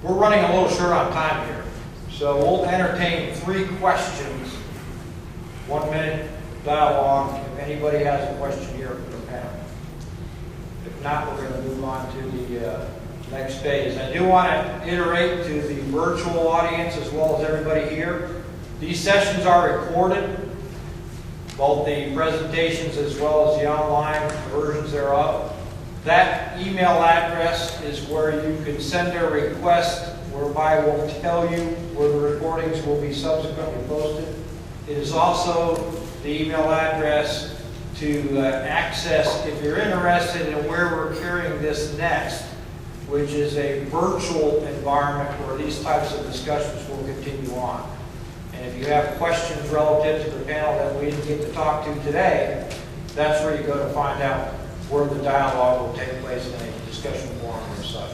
we're running a little short on time here. So we'll entertain 3 questions, 1 minute dialogue, if anybody has a question here for the panel. If not, we're going to move on to the next phase. I do want to iterate to the virtual audience as well as everybody here. These sessions are recorded, both the presentations as well as the online versions thereof. That email address is where you can send a request whereby we'll tell you where the recordings will be subsequently posted. It is also the email address to access if you're interested in where we're carrying this next, which is a virtual environment where these types of discussions will continue on. And if you have questions relative to the panel that we didn't get to talk to today, that's where you go to find out where the dialogue will take place in a discussion forum or such.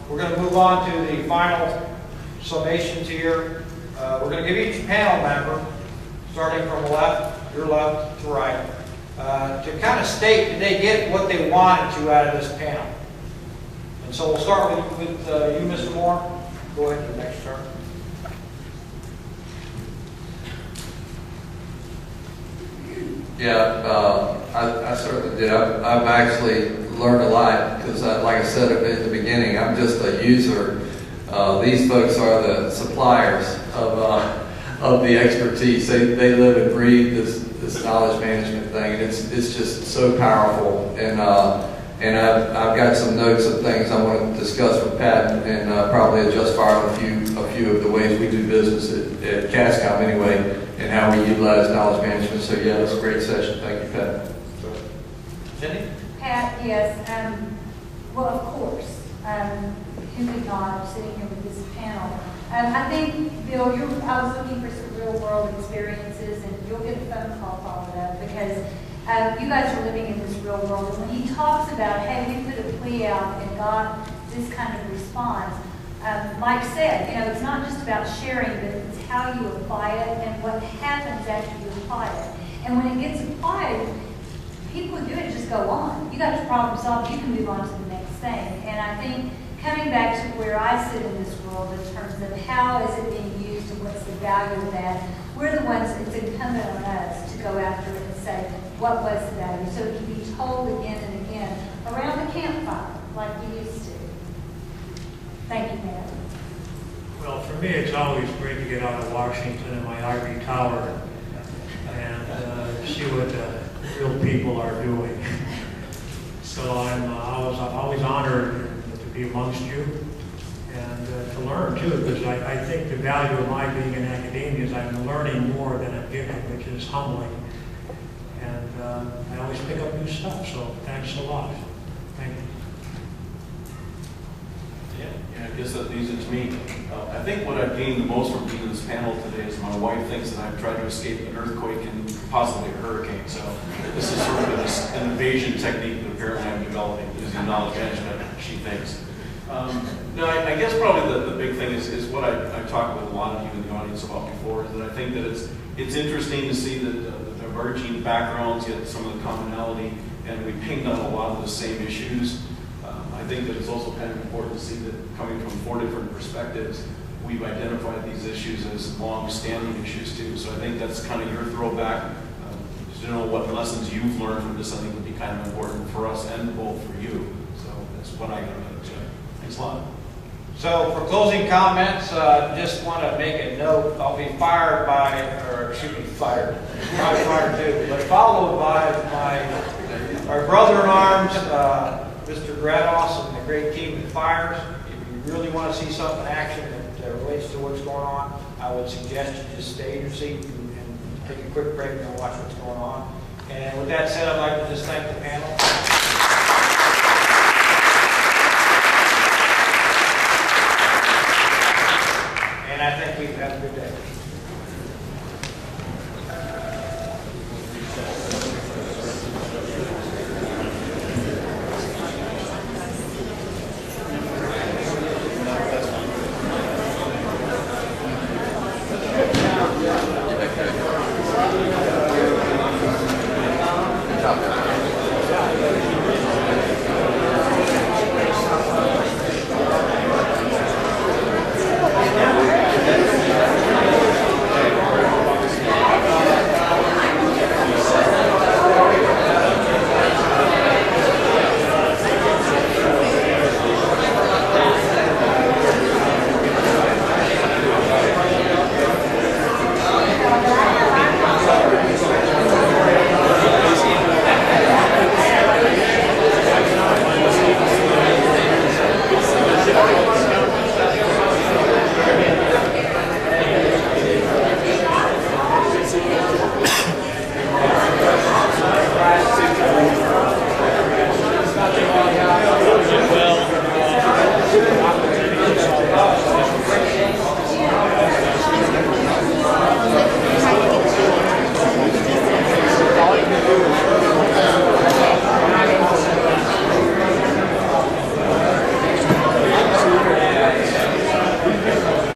We're going to move on to the final summations here. We're going to give each panel member, starting from your left to right, to kind of state, did they get what they wanted to out of this panel? And so we'll start with you, Mr. Moore. Go ahead to the next turn. Yeah, I certainly did. I've actually learned a lot because, like I said at the beginning, I'm just a user. These folks are the suppliers of the expertise. They live and breathe this knowledge management thing, and it's just so powerful. And I've got some notes of things I want to discuss with Pat and probably adjust fire on a few of the ways we do business at CASCOM anyway, and how we utilize knowledge management. So yeah, it was a great session. Thank you, Pat. Cindy? Pat, yes. Well, of course, who could not sitting here with this panel? I think, Bill, I was looking for some real world experiences, and you'll get a phone call followed up because you guys are living in this real world. And when he talks about, hey, we put a plea out and got this kind of response, Mike said, it's not just about sharing, but it's how you apply it and what happens after you apply it. And when it gets applied, people who do it just go on. You got your problem solved, you can move on to the next thing. And I think coming back to where I sit in this world in terms of how is it being used and what's the value of that, we're the ones, it's incumbent on us to go after it and say, what was the value? So it can be told again and again around the campfire like we used to. Thank you, Matt. Well, for me, it's always great to get out of Washington in my ivory tower and see what the real people are doing. So I'm always honored to be amongst you and to learn too, because I think the value of my being in academia is I'm learning more than I'm giving, which is humbling. And I always pick up new stuff, so thanks a lot. Thank you. Yeah, I guess that leads it to me. I think what I've gained the most from being in this panel today is my wife thinks that I've tried to escape an earthquake and possibly a hurricane. So this is sort of an evasion technique that apparently I'm developing using knowledge management, she thinks. No, I guess probably the big thing is what I've talked with a lot of you in the audience about before, is that I think that it's interesting to see that the diverging backgrounds, yet some of the commonality, and we pinged on a lot of the same issues. I think that it's also kind of important to see that coming from 4 different perspectives, we've identified these issues as long-standing issues too. So I think that's kind of your throwback. To know what lessons you've learned from this, I think would be kind of important for us and both for you. So that's what I got out of it. Thanks a lot. So for closing comments, just want to make a note. I'll be fired by, or excuse me, fired. Probably fired too, but followed by our brother in arms, Mr. Grados, and the great team at Fires. If you really want to see something in action that relates to what's going on, I would suggest you just stay in your seat and take a quick break and watch what's going on. And with that said, I'd like to just thank the panel.